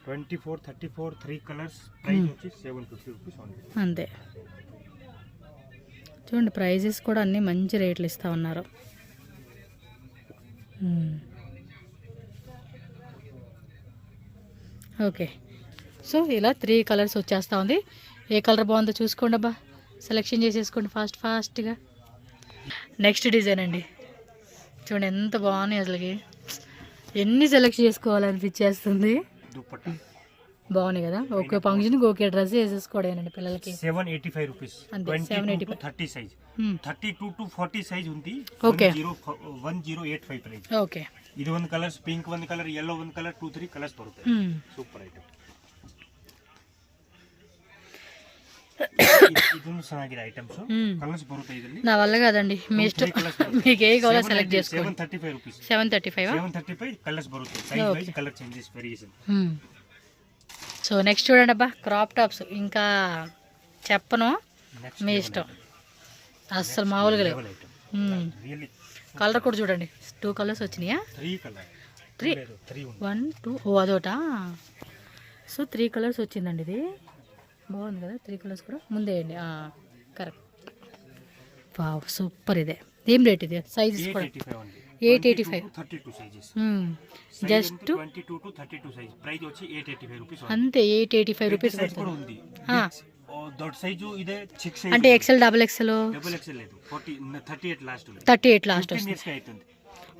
24 34 3 colours. Price వచ్చి 750 రూపీస్ ఓన్లీ. అంతే. చూడండి, ప్రైజెస్ కూడా అన్నీ మంచి రేట్లు ఇస్తూ ఉన్నారు. ఓకే. సో ఇలా 3 కలర్స్ వచ్చేస్తూ ఉంది. ఏ కలర్ బాగుందో చూసుకోండి అబ్బా, సెలెక్షన్ చేసేసుకోండి ఫాస్ట్గా. నెక్స్ట్ డిజైన్ అండి. చూడండి ఎంత బాగున్నాయి అసలుకి. ఎన్ని సెలెక్ట్ చేసుకోవాలనిపించేస్తుంది. బాగున్నాయి కదా. ఒకే ఫంక్షన్కి ఒకే డ్రెస్ వేసేసుకోవడమేనండి పిల్లలకి. 785 రూపీస్. 30 సైజ్. 32 to 40 సైజ్ ఉంది. ఓకే. 1085 ప్రైస్. ఓకే. ಇದು ಒಂದು ಕಲರ್ಸ್, ಪಿಂಕ್ ಒಂದು ಕಲರ್, ಯೆಲ್ಲೋ ಒಂದು ಕಲರ್, 2-3 ಕಲರ್ಸ್ ಬರುತ್ತೆ. Super item. ಇದನ್ನು ಚೆನ್ನಾಗಿದೆ ಐಟಮ್ಸ್ ಕಲರ್ಸ್ ಬರುತ್ತೆ ಇದರಲ್ಲಿ నా వల్ల కాదండి మీ ఇష్టం మీకు ఏ కావాలో సెలెక్ట్ చేసుకోండి 735 రూపీస్ 735 735 కలర్స్ బರುತ್ತೆ size wise colour changes variation so next చూడండి అబ్బా క్రాప్ టాప్స్ ఇంకా చెప్పను మీ ఇష్టం అస్సలు మామూలుగా లేవు రియల్లీ కలర్ కూడా చూడండి 2 కలర్స్ వచ్చినాయా 3 కలర్ 3 1 2 ఓ అదోటా సో 3 కలర్స్ వచ్చిందండి ఇది బాగుంది కదా 3 కలర్స్ కూడా ముందే వేయండి కరెక్ట్ వావ్ సూపర్ ఇదే ఏం రేట్ ఇది సైజెస్ కూడా 885 32 sizes just 22 to 32 size price వచ్చి 885 రూపీస్ అంతే 885 రూపీస్ సైజ్ కూడా ఉంది దొడ్డ సైజు ఇదే 6 సైజ్ అంటే ఎక్సెల్ డబుల్ ఎక్సెల్ లేదు 38 లాస్ట్ 38 లాస్ట్ వస్తుంది అవుతుంది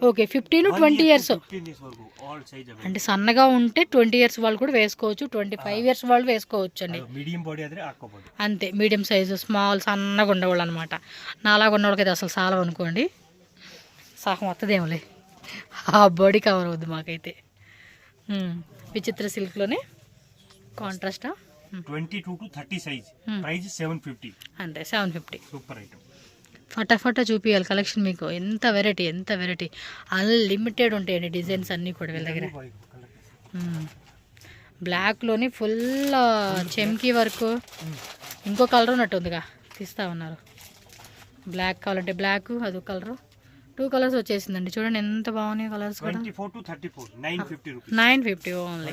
ఓకే 15 టు 20 ఇయర్స్ 15 ఇయర్స్ వరకు ఆల్ సైజ్ అంటే సన్నగా ఉంటే 20 ఇయర్స్ వాళ్ళు కూడా వేసుకోవచ్చు 25 ఇయర్స్ వాళ్ళు వేసుకోవచ్చు అండి మీడియం బాడీ ఆದ್ರೆ ಹಾಕೋಬಹುದು అంతే మీడియం సైజు స్మాల్ సన్నగా ఉండేవాళ్ళు అనమాట నాలాగా ఉన్నవాళ్ళకైతే అసలు చాలా అనుకోండి సహం వస్తుందేమోలే ఆ బాడీ కవర్ అవుద్ది మాకైతే విచిత్ర సిల్క్లోనే కాంట్రాస్టా 22 టు 30 సైజ్ ప్రైస్ 750 అంతే 750 సూపర్ ఐటమ్ ఫటాఫటా చూపించాలి కలెక్షన్ మీకు ఎంత వెరైటీ అన్లిమిటెడ్ ఉంటాయండి డిజైన్స్ అన్నీ కూడా వీళ్ళ దగ్గర బ్లాక్లోని ఫుల్ చెమ్కీ వర్క్ ఇంకో కలర్ ఉన్నట్టుందిగా తీస్తా ఉన్నారు బ్లాక్ కావాలంటే బ్లాక్ అదో కలరు 2 కలర్స్ వచ్చేసిందండి చూడండి ఎంత బాగున్నాయి కలర్స్ కూడా 24 టు 34 950 రూపీస్ 950 ఓన్లీ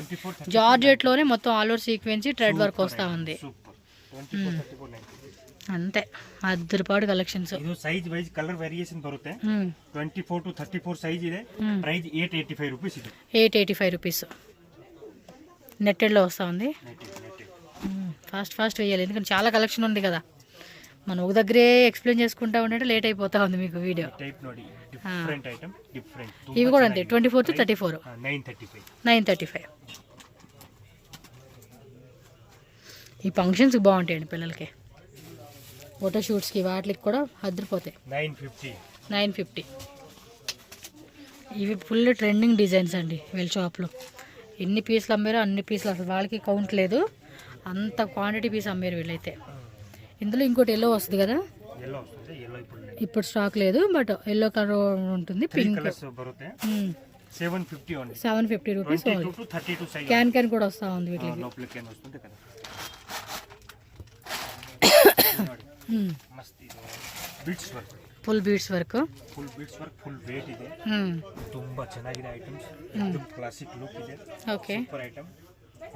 జార్జెట్లోనే మొత్తం ఆల్ ఓవర్ సీక్వెన్సీ థ్రెడ్ వర్క్ వస్తూ ఉంది సూపర్ 24 34 950 అంతే అద్దరిపాడు కలెక్షన్స్ ಇದು ಸೈಜ್ ವೈಸ್ ಕಲರ್ ವೇರಿಯೇಷನ್ ಬರುತ್ತೆ 24 to 34 ಸೈಜ್ ಇದೆ ಪ್ರೈಸ್ 885 ರೂಪೀಸ್ ಇದೆ 885 రూపీస్ నెట్టెడ్లో వస్తూ ఉంది ఫాస్ట్ వేయాలి ఎందుకంటే చాలా కలెక్షన్ ఉంది కదా మనం ఒక దగ్గరే ఎక్స్ప్లెయిన్ చేసుకుంటా ఉంటే లేట్ అయిపోతా ఉంది మీకు వీడియో ಟೈಪ್ ನೋಡಿ ಡಿಫರೆಂಟ್ ಐಟಮ್ ಡಿಫರೆಂಟ್ ఇవి కూడా అంతే 24 to 34 935 ఈ ఫంక్షన్స్కి బాగుంటాయండి పిల్లలకి ఫోటోషూట్స్కి వాటికి కూడా అద్దరిపోతాయి 950 ఇవి ఫుల్ ట్రెండింగ్ డిజైన్స్ అండి వీళ్ళ షాప్లో ఎన్ని పీసులు అమ్మారో అన్ని పీసులు అసలు వాళ్ళకి కౌంట్ లేదు అంత క్వాంటిటీ పీస్ అమ్మారు వీళ్ళైతే ఇందులో ఇంకోటి ఎల్లో వస్తుంది కదా ఇప్పుడు స్టాక్ లేదు బట్ ఎల్లో కలర్ ఉంటుంది పింక్ 750 రూపీస్ క్యాన్ కూడా వస్తూ ఉంది వీటికి full beads work full weight ಇದೆ ತುಂಬಾ ಚೆನ್ನಾಗಿದೆ ಐಟಮ್ಸ್ एकदम ಕ್ಲಾಸಿಕ್ ಲುಕ್ ಇದೆ ಓಕೆ ಸೂಪರ್ ಐಟಮ್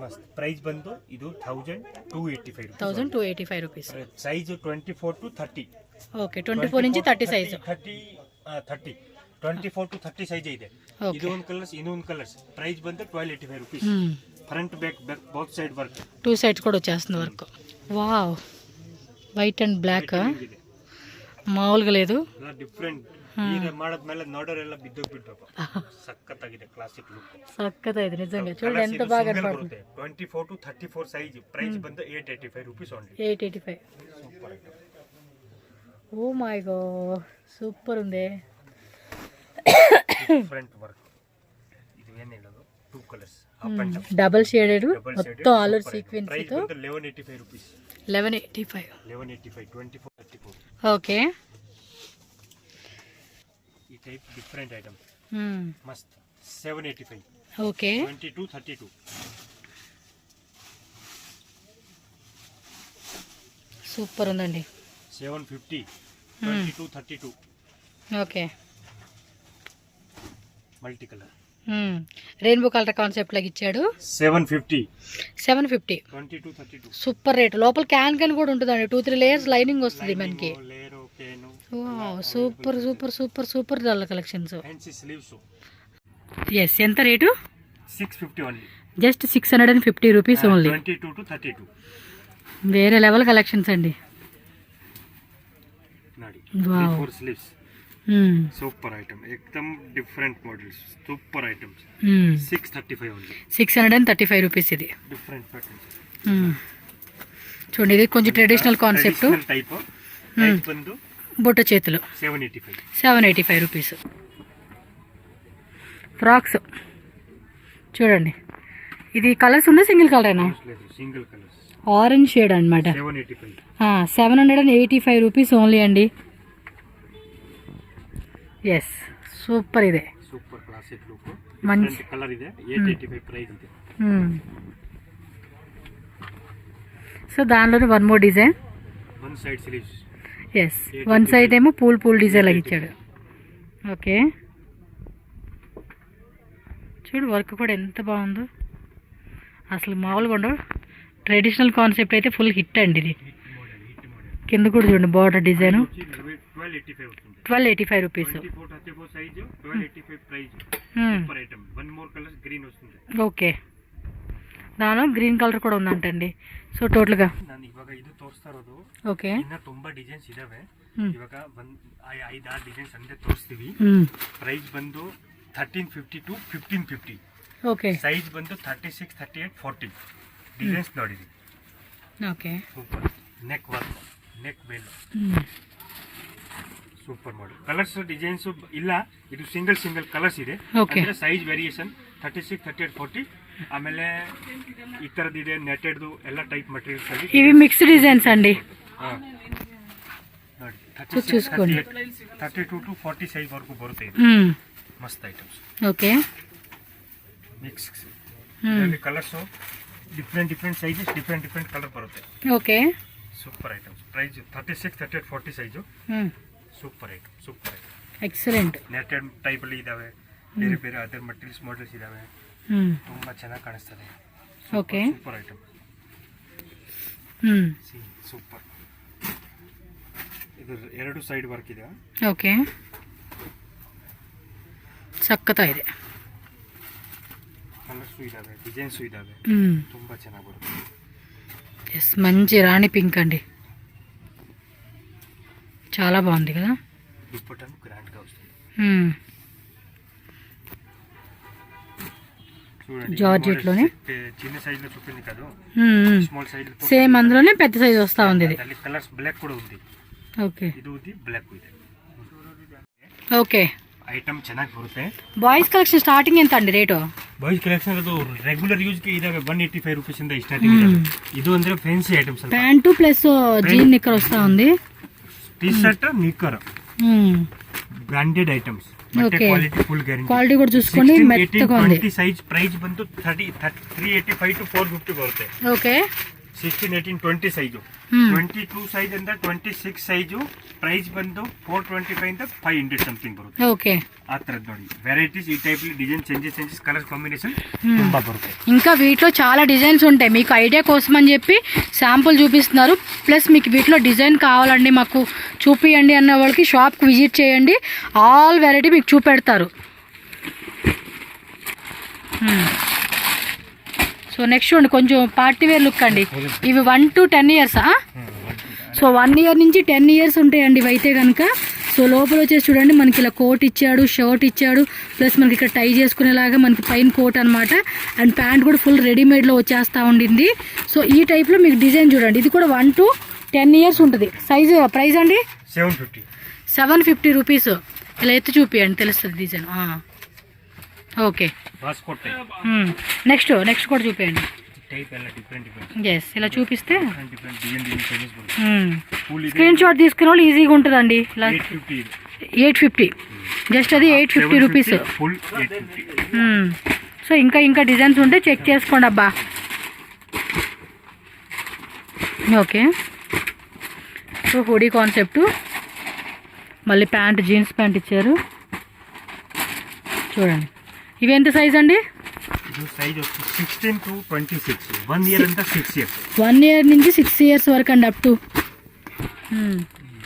ಮಸ್ತ್ ಪ್ರೈಸ್ ಬಂದು ಇದು 1285 ರೂಪೀಸ್ ಸೈಜ್ 24 to 30 ಓಕೆ 24 నుంచి 30 సైజ్ 30 24 to 30 సైజ్ ಇದೆ ಇದು ಒಂದು ಕಲರ್ಸ್ ಇನ್ನೊಂದು ಕಲರ್ಸ್ ಪ್ರೈಸ್ ಬಂದು 1285 rupees front back both side work 2 sides కూడా వచ్చేస్తుంది work wow white and black మామూలుగా లేదు ಡಿಫರೆಂಟ್ ಈಗ ಮಾಡದ್ಮೇಲೆ ನೋಡೋರೆಲ್ಲ ಬಿದ್ದೋಗ್ಬಿಟ್ರಪ್ಪ ಸಕ್ಕತ್ತಾಗಿದೆ ಕ್ಲಾಸಿಕ್ ಲುಕ್ ಸಕ್ಕತ್ತಾಗಿದೆ ನಿಜಂగా చూడండి ఎంత బాగా కనపడుతుంది 24 to 34 సైజ్ ప్రైస్ ಬಂದು 885 rupees only 885 super item oh my god super ఉంది డిఫరెంట్ వర్క్ ఇది ఏం ಹೇಳೋದು 2 కలర్స్ up and down double shaded మొత్తం ఆల్ ఓవర్ సీక్వెన్స్ తో ప్రైస్ ಬಂದು 1185 ರೂಪೀಸ್ 1185 24 34 ఓకే ఈ టైప్ డిఫరెంట్ ఐటమ్ మస్త్ 785 ఓకే 22 32 సూపర్ ఉందండి 750 22 32 okay multi colour rainbow colour concept లాగా ఇచ్చాడు 750 22 32 సూపర్ రేట్ లోపల క్యాన్ కూడా ఉంటుందండి 2-3 లేయర్స్ లైనింగ్ వస్తుంది మనకి super super super super collections yes ఎంత rate 650 only just 650 rupees only 22 to 32 వేరే లెవెల్ కలెక్షన్స్ అండి నాడి 4 స్లీవ్స్ సూపర్ ఐటమ్ एकदम different models super items 635 only 635 rupees ఇది డిఫరెంట్ ప్యాటర్న్స్ చూడండి ఇది కొంచెం ట్రెడిషనల్ కాన్సెప్ట్ టైప్ ప్రైస్ ಬಂದು బొట్ట చేతులు 785 రూపీస్ ఫ్రాక్స్ చూడండి ఇది కలర్స్ ఉందా సింగిల్ కలరేనా సింగిల్ కలర్స్ ఆరెంజ్ షేడ్ అనమాట. 785 రూపీస్ ఓన్లీ అండి. Yes, super. ఇదే సూపర్ క్లాసిక్ లుక్, మంచి కలర్ ಇದೆ. 885 ప్రైస్ ಇದೆ. సో దానిలోనే one more design. One side sleeves. Yes, one side ఏమో పూల్ డిజైన్ లాగా ఇచ్చాడు. ఓకే, చూడు వర్క్ కూడా ఎంత బాగుందో, అసలు మామూలుగా ఉండవు. ట్రెడిషనల్ కాన్సెప్ట్ అయితే ఫుల్ హిట్ అండి ఇది. కింద కూడా చూడండి బార్డర్ డిజైన్. 1285 రూపీస్. ఓకే, దానిలో గ్రీన్ కలర్ కూడా ఉందంటండి. సో ಟೋಟಲ್గా ಇವಾಗ ಇದು ತೋರಿಸ್ತಾ ಇರೋದು. ಓಕೆ, ಇನ್ನ ತುಂಬಾ ಡಿಸೈನ್ಸ್ ಇದಾವೆ. ಇವಾಗ 5-6 ಡಿಸೈನ್ಸ್ ಅಂದೆ ತೋರಿಸ್ತೀವಿ. ಪ್ರೈಸ್ ಬಂದು 1350 to 1550. ಓಕೆ, ಸೈಜ್ ಬಂದು 36, 38, 40 ಡಿಸೈನ್ಸ್ ನೋಡಿರಿ. Okay, super. Neck work, neck ವೇಲ್ ಸೂಪರ್ ಮಾಡಿ. ಕಲರ್ಸ್ ಡಿಸೈನ್ಸ್ ಇಲ್ಲ, ಇದು ಸಿಂಗಲ್ ಕಲರ್ಸ್ ಇದೆ. ಅಂದ್ರೆ ಸೈಜ್ ವೇರಿಯೇಷನ್ 36, 38, 40. ಆಮೇಲೆ ಈ ತರದಿದೆ ನೆಟೆಡ್ದು ಎಲ್ಲ ಟೈಪ್ ಮಟೀರಿಯಲ್ಸ್ ಅಲ್ಲಿ. ఇవి మిక్స్ డిజైన్స్ అండి. ನೋಡಿ 32 to 40 ಸೈಜ್ ವರೆಗೂ ಬರುತ್ತೆ ಇದು. ಮಸ್ತ್ ಐಟಮ್ಸ್. ಓಕೆ, ಮಿಕ್ಸ್ ಇದರಲ್ಲಿ colours different sizes, different colour ಬರುತ್ತೆ. Okay, super items. Price 36, 38, 40 size. Super item. Excellent. Netted type ಅಲ್ಲಿ ಇದಾವೆ, ಬೇರೆ ಅದರ್ ಮಟೀರಿಯಲ್ಸ್ ಮಾಡೆಲ್ಸ್ ಇದಾವೆ. ತುಂಬಾ ಚೆನ್ನಾಗಿ ಕಾಣಿಸ್ತದೆ. Okay, super item. ಸೂಪರ್. ಇದು 2 ಸೈಡ್ ವರ್ಕ್ ಇದೆ. ಓಕೆ, ಸಕ್ಕತ್ತಾಗಿದೆ. ಕಲರ್ಸ್ ಇದಾವೆ, ಡಿಸೈನ್ಸ್ ಇದಾವೆ. ತುಂಬಾ ಚೆನ್ನಾಗಿ ಬರುತ್ತೆ. ఎస్, మంచి రాణి పింక్ అండి, చాలా బాగుంది కదా. దుప్పటను గ్రాండ్ గా వస్తుంది. జార్జెట్ లోనే చిన్న సైజ్ లో చూపింది కదా, స్మాల్ సైజ్ సేమ్ అందులోనే పెద్ద సైజ్ వస్తా ఉంది. ఇది కలర్స్ బ్లాక్ కూడా ఉంది. ఓకే, ಇದು ఉంది ಬ್ಲಾಕ್ ಇದೆ. ఓకే, ಐಟಮ್ ಚೆನ್ನಾಗಿ ಬರುತ್ತೆ. ಬಾಯ್ಸ್ ಕಲೆಕ್ಷನ್ ಸ್ಟಾರ್ಟಿಂಗ್ ಎಂತ ಅಂడి ರೇಟು? ಬಾಯ್ಸ್ ಕಲೆಕ್ಷನ್ ಅದು ರೆಗ್ಯುಲರ್ ಯೂಸ್ ಗೆ ಇದಾವೆ 185 ರೂಪೀಸ್ ಇಂದ ಸ್ಟಾರ್ಟಿಂಗ್ ಇದೆ. ಇದು ಅಂದ್ರೆ ಫ್ಯಾನ್ಸಿ ಐಟಮ್ಸ್ ಅಲ್ಲ. ಪ್ಯಾಂಟ್ ಪ್ಲಸ್ జీన్ నిక్కర్ వస్తా ఉంది. టీ షర్ట్ నిక్కర్ branded items. Okay, quality full guarantee. Quality కూడా చూసుకోండి, మెత్తగా ఉంది. 20 సైజ్ ప్రైస్ ಬಂದು 385 to 450 ಬರುತ್ತೆ. Okay, 16, 18, 20 size. 22 ಸೈಜ್ ಅಂದ್ರೆ 26 ಸೈಜು. ಪ್ರೈಸ್ ಬಂದು 425 ಇಂದ 500 ಸಮಥಿಂಗ್ ಬರುತ್ತೆ. ఓకే, ಆ ತರದ್ ನೋಡಿ ವೆರೈಟೀಸ್. ಈ type design changes colour combination ತುಂಬಾ బರುತ್ತೆ. ఇంకా వీటిలో చాలా డిజైన్స్ ఉంటాయి. మీకు ఐడియా కోసం అని చెప్పి శాంపుల్ చూపిస్తున్నారు. ప్లస్ మీకు వీటిలో డిజైన్ కావాలండి మాకు చూపియండి అన్న వాళ్ళకి షాప్కి విజిట్ చేయండి, ఆల్ వెరైటీ మీకు చూపెడతారు. సో నెక్స్ట్ చూడండి, కొంచెం పార్టీ వేర్ లుక్ అండి. ఇవి 1 to 10 years. సో 1 year నుంచి 10 years ఉంటాయండి ఇవి అయితే కనుక. సో లోపల వచ్చేసి చూడండి, మనకి ఇలా కోట్ ఇచ్చాడు, షర్ట్ ఇచ్చాడు, ప్లస్ మనకి ఇక్కడ టై చేసుకునేలాగా మనకి పైన కోట్ అనమాట. అండ్ ప్యాంట్ కూడా ఫుల్ రెడీమేడ్లో వచ్చేస్తూ ఉండింది. సో ఈ టైప్లో మీకు డిజైన్ చూడండి, ఇది కూడా 1 to 10 years ఉంటుంది. సైజు ప్రైస్ అండి 750 రూపీస్. ఇలా ఎత్తి చూపియండి, తెలుస్తుంది డిజైన్. ఓకే, నెక్స్ట్ కూడా చూపించండి. ఎస్, ఇలా చూపిస్తే స్క్రీన్ షాట్ తీసుకునే వాళ్ళు ఈజీగా ఉంటుందండి. 850, జస్ట్ అది 850 రూపీస్. సో ఇంకా డిజైన్స్ ఉంటే చెక్ చేసుకోండి అబ్బా. ఓకే, సో హుడీ కాన్సెప్ట్, మళ్ళీ ప్యాంట్ జీన్స్ ప్యాంట్ ఇచ్చారు చూడండి. ఇవి ఎంత సైజ్ అండి? ಇದು ಸೈಜ್ 16 to 26. 1 year ಅಂತ 6 years. 1 year నుంచి 6 years వరకు అండి, అప్ టు.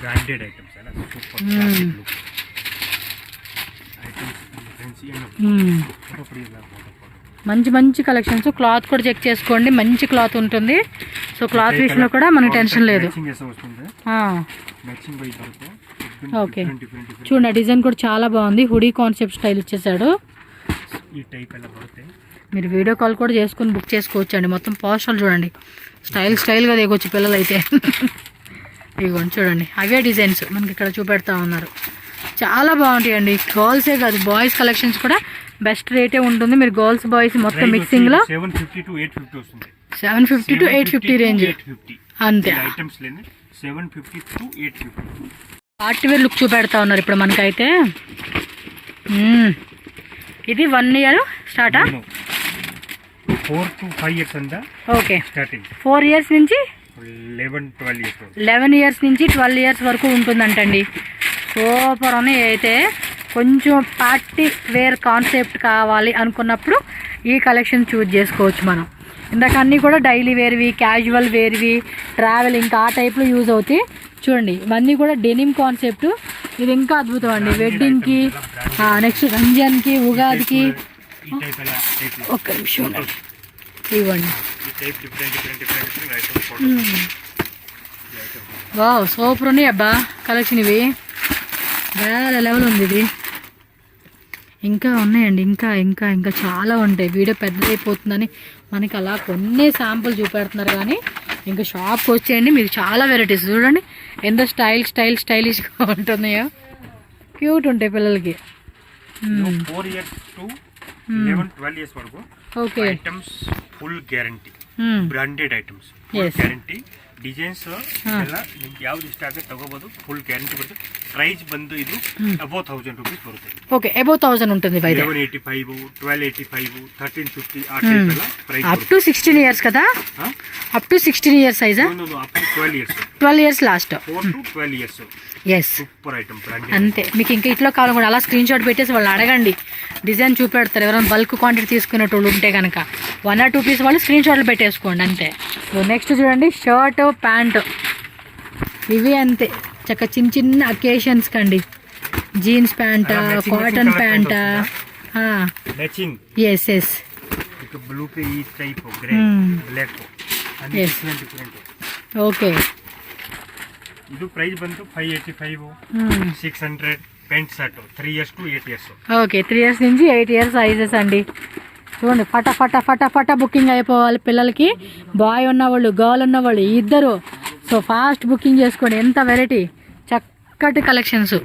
బ్రాండెడ్ ఐటమ్స్ అలా super classic look items. Fancy మంచి కలెక్షన్స్. క్లాత్ కూడా చెక్ చేసుకోండి, మంచి క్లాత్ ఉంటుంది. సో క్లాత్ విషయంలో కూడా మనకి టెన్షన్ లేదు. ఓకే, చూడండి డిజైన్ కూడా చాలా బాగుంది. హుడీ కాన్సెప్ట్ స్టైల్ ఇచ్చేసాడు. ఈ టైప్ ఎలా బರುತ್ತೆ. మీరు వీడియో కాల్ కూడా చేసుకొని బుక్ చేసుకోవచ్చు అండి. మొత్తం పోస్టర్లు చూడండి, స్టైల్గా దిగొచ్చు పిల్లలు అయితే. ఇదిగోండి చూడండి, అవే డిజైన్స్ మనకి ఇక్కడ చూపెడతా ఉన్నారు. చాలా బాగుంటాయి అండి. గర్ల్సే కాదు, బాయ్స్ కలెక్షన్స్ కూడా బెస్ట్ రేటే ఉంటుంది. మీరు గర్ల్స్ బాయ్స్ మొత్తం మిక్సింగ్లో 750 to 850 వస్తుంది. 750 to 850 రేంజ్ 850 అంతే. ఐటమ్స్ లేని 750 to 850. పార్టీ వేర్ లుక్ చూపెడతా ఉన్నారు ఇప్పుడు మనకైతే. ఇది 1 year స్టార్టా? 4 to 5 years అంతా ఓకే. స్టార్టింగ్ 4 years నుంచి 11-12 years వరకు. 11 years నుంచి 12 years వరకు ఉంటుందంటండి. సూపర్ ఉన్నాయి. అయితే కొంచెం పార్టీ వేర్ కాన్సెప్ట్ కావాలి అనుకున్నప్పుడు ఈ కలెక్షన్ చూజ్ చేసుకోవచ్చు మనం. ఇందాక అన్నీ కూడా డైలీ వేర్వి, క్యాజువల్ వేర్వి, ట్రావెల్ ఇంకా ఆ టైప్లో యూజ్ అవుతాయి. చూడండి ఇవన్నీ కూడా డెనిమ్ కాన్సెప్ట్. ఇది ఇంకా అద్భుతం అండి. వెడ్డింగ్కి, నెక్స్ట్ రంజాన్కి, ఉగాదికి. ఈ టైప్ ఎలా టైప్ ఒక్క నిమిషం ఇవ్వండి. ఈ type different items. Wow super ఉన్నాయి అబ్బా కలెక్షన్. ఇవి వేరే లెవెల్ ఉంది. ఇది ఇంకా ఉన్నాయండి. ఇంకా ఇంకా ఇంకా చాలా ఉంటాయి. వీడియో పెద్దదైపోతుందని మనకి అలా కొన్ని శాంపుల్ చూపెడుతున్నారు కానీ ఇంకా షాప్కి వచ్చేయండి, మీకు చాలా వెరైటీస్ చూడండి ఎంత స్టైలిష్గా ఉంటున్నాయో. క్యూట్ ఉంటాయి పిల్లలకి. 4 years to 11-12 years వరకు. Okay. Items full guarantee. Branded items Yes. Guarantee. Designs ಎಲ್ಲ ನಿಮ್ಗೆ ಯಾವ್ದು ಇಷ್ಟ ಆಗುತ್ತೆ ತಗೋಬಹುದು. ಫುಲ್ ಗ್ಯಾರಂಟಿ ಬರುತ್ತೆ. ಪ್ರೈಸ್ ಬಂದು ಇದು ಅಬೌವ್ 1000 rupees ಬರುತ್ತೆ. ఓకే అబౌవ్ 1000 ఉంటుంది. 1185, 1285, 1350 ఆ టైప్ ಎಲ್ಲ ಪ್ರೈಸ್ అప్ టు 16 years కదా? అప్ టు 16 years సైజా? Up to 12 years. 12 years last. 4 to 12 years. Yes super item branded. అంతే. మీకు ఇంకా ఇట్లా కావాలి కూడా అలా స్క్రీన్ షాట్ పెట్టేసి వాళ్ళని అడగండి, డిజైన్ చూపెడతారు. ఎవరైనా బల్క్ క్వాంటిటీ తీసుకునేటోళ్ళు ఉంటే కనుక 1 or 2 pieces వాళ్ళు స్క్రీన్ షాట్లు పెట్టేసుకోండి అంతే. సో నెక్స్ట్ చూడండి షర్ట్ ప్యాంట్. ఇవి అంతే చక్క చిన్న అకేషన్స్ కండి. Jeans pant, cotton pant. Matching. Yes yes. ఇక బ్లూ కి ఈ టైప్ గ్రే బ్లాక్ అన్ని డిఫరెంట్. ఓకే. ಇದು ಪ್ರೈಸ್ ಬಂದು 585, 600 pant shirt 3 years to 8 years. Okay 3 years నుంచి 8 years సైజెస్ అండి. చూడండి ఫట బుకింగ్ అయిపోవాలి పిల్లలకి. బాయ్ ఉన్నవాళ్ళు, గర్ల్ ఉన్నవాళ్ళు ఇద్దరు. సో ఫాస్ట్ బుకింగ్ చేసుకోండి. ఎంత వెరైటీ, చక్కటి కలెక్షన్స్.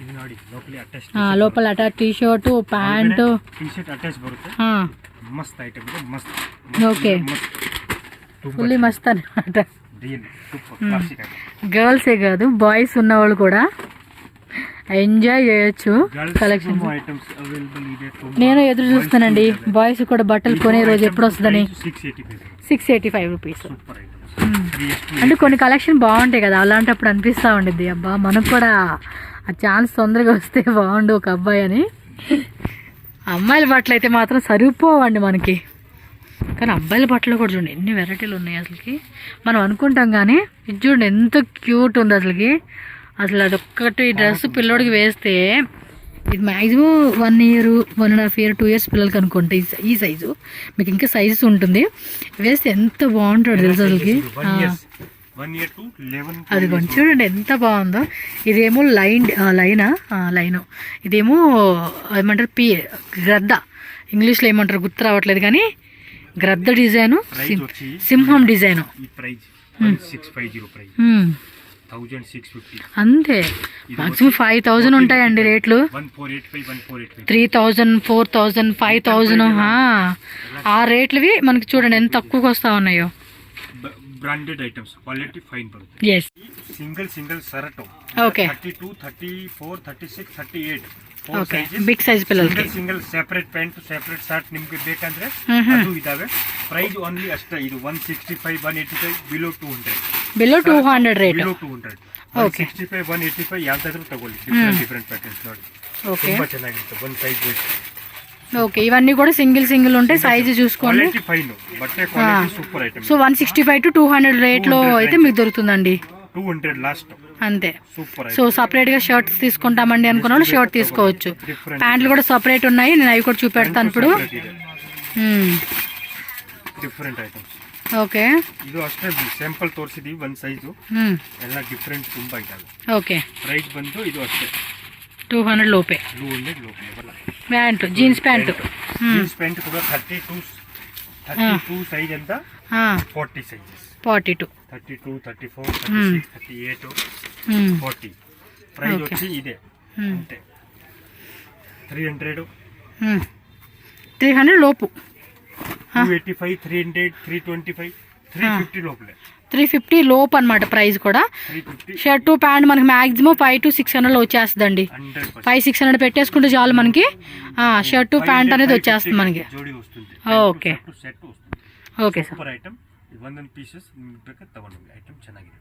ಇದು ನೋಡಿ ಲೋಕಲಿ ಅಟ್ಯಾಚ್ లోపల attach T shirt, pant, T shirt attach ಬರುತ್ತೆ. ಮಸ್ತ್ ಐಟಮ್ ಇದೆ. ಮಸ್ತ್. ఓకే ఫుల్లీ మస్త్ అనమాట. Real super classic item. గర్ల్సే కాదు బాయ్స్ ఉన్నవాళ్ళు కూడా ఎంజాయ్ చేయొచ్చు కలెక్షన్. ఐటమ్స్ అవైలబుల్ ಇದೆ. నేను ఎదురు చూస్తానండి బాయ్స్ కూడా బట్టలు కొనే రోజు ఎప్పుడు వస్తుందని. 685 rupees. Super items. అంటే కొన్ని కలెక్షన్ బాగుంటాయి కదా, అలాంటప్పుడు అనిపిస్తూ ఉండిద్ది అబ్బా మనకు కూడా ఆ ఛాన్స్ తొందరగా వస్తే బాగుండు ఒక అబ్బాయి అని. అమ్మాయిల బట్టలు అయితే మాత్రం సరిపోవండి మనకి. కానీ అబ్బాయిల బట్టలు కూడా చూడండి ఎన్ని వెరైటీలు ఉన్నాయి అసలుకి. మనం అనుకుంటాం కానీ ఇది చూడండి ఎంత క్యూట్ ఉంది అసలుకి. అసలు అదొక్కటి డ్రెస్ పిల్లోడికి వేస్తే ఇది మ్యాక్సిమం 1 year, 1.5 year, 2 years పిల్లలకి అనుకుంటే ఈ సైజు. మీకు ఇంకా సైజెస్ ఉంటుంది. వేస్తే ఎంత బాగుంటుంది తెలుసు అసలుకి. 1 year to 11. అది కొంచెం చూడండి ఎంత బాగుందో. ఇదేమో లైన్ ఇదేమో ఏమంటారు గ్రద్ద. ఇంగ్లీష్లో ఏమంటారు గుర్తు రావట్లేదు కానీ గ్రద్ద డిజైను, సింహం డిజైను. ఈ ప్రైస్ 650 ప్రైస్. 1650 అంతే. మాక్సిమం 5000 ఉంటాయండి రేట్లు. 1485, 3000, 4000, 5000 ఆ రేట్లవి మనకి చూడండి ఎంత తక్కువకి వస్తా ఉన్నాయో. బ్రాండెడ్ ఐటమ్స్ క్వాలిటీ ఫైన్ బರುತ್ತೆ. Yes. Single shirt. Okay. 32, 34, 36, 38 okay big size ಪಿಲ್ಲರ್ಗೆ single separate pant separate shirt ನಿಮಗೆ ಬೇಕಂದ್ರೆ ಅದು ಇದಾವೆ. ಪ್ರೈಸ್ ಓನ್ಲಿ ಅಷ್ಟೇ. ಇದು 165, 185 ಬಿಲೋ 200 ರೇಟ್. ಬಿಲೋ 200. 165, 185 ಯಾವ್ದಾದ್ರೂ ತಗೊಳ್ಳಿ. ಡಿಫರೆಂಟ್ ಪ್ಯಾಟರ್ನ್ಸ್ ನೋಡಿ. ಓಕೆ ತುಂಬಾ ಚೆನ್ನಾಗಿರುತ್ತೆ. ಒಂದು ಸೈಜ್ ಬೇಕು. ఓకే ఇవన్నీ కూడా సింగిల్ ఉంటాయి. సైజు చూసుకోండి. క్వాలిటీ ఫైన్, బట్టే quality super item. So 165 to 200 రేట్లో అయితే మీకు దొరుకుతుందండి. 200 లాస్ట్ అంతే. సూపర్. సో సపరేట్ గా షర్ట్స్ తీసుకుంటామండి అనుకున్న వాళ్ళు షర్ట్ తీసుకోవచ్చు. ప్యాంట్లు కూడా సపరేట్ ఉన్నాయి. నేను అవి కూడా చూపెడతాను ఇప్పుడు. Different items. ಓಕೆ ಇದು ಅಷ್ಟೇ ಸ್ಯಾಂಪಲ್ ತೋರಿಸಿದೀವಿ. ಒಂದು ಸೈಜು ಎಲ್ಲ ಡಿಫರೆಂಟ್ ತುಂಬಾ ಇದಾವೆ. ಓಕೆ ಪ್ರೈಸ್ ಬಂದು ಇದು ಅಷ್ಟೇ 200 ಲೋಪೆ. 200 ಲೋಪೆ. ಪ್ಯಾಂಟ್ ಜೀನ್ಸ್ ಪ್ಯಾಂಟ್ ಕೂಡ 32 ಸೈಜ್ ಅಂತ 40 ಸೈಜಸ್. 42, 32, 34, 36, 38, 40 ಪ್ರೈಸ್ వచ్చి ఇదే అంటే 300 లోపు 285 300 325 350 లోపలే 350 లోపు అనమాట ప్రైస్ కూడా. 350 షర్టు ప్యాంట్ మనకి మాక్సిమం 500 to 600 వచ్చేస్తుందండి. 100% 500-600 పెట్టేసుకుంటే చాలు మనకి షర్టు ప్యాంట్ అనేది వచ్చేస్తుంది మనకి. జోడి వస్తుంది. ఓకే సెట్ వస్తుంది. Okay sir. Super item. 1 pieces ನಿಮಗೆ ಬೇಕಾದ ತಗೊಂಡೋಗಿ. ಐಟಮ್ ಚೆನ್ನಾಗಿದೆ.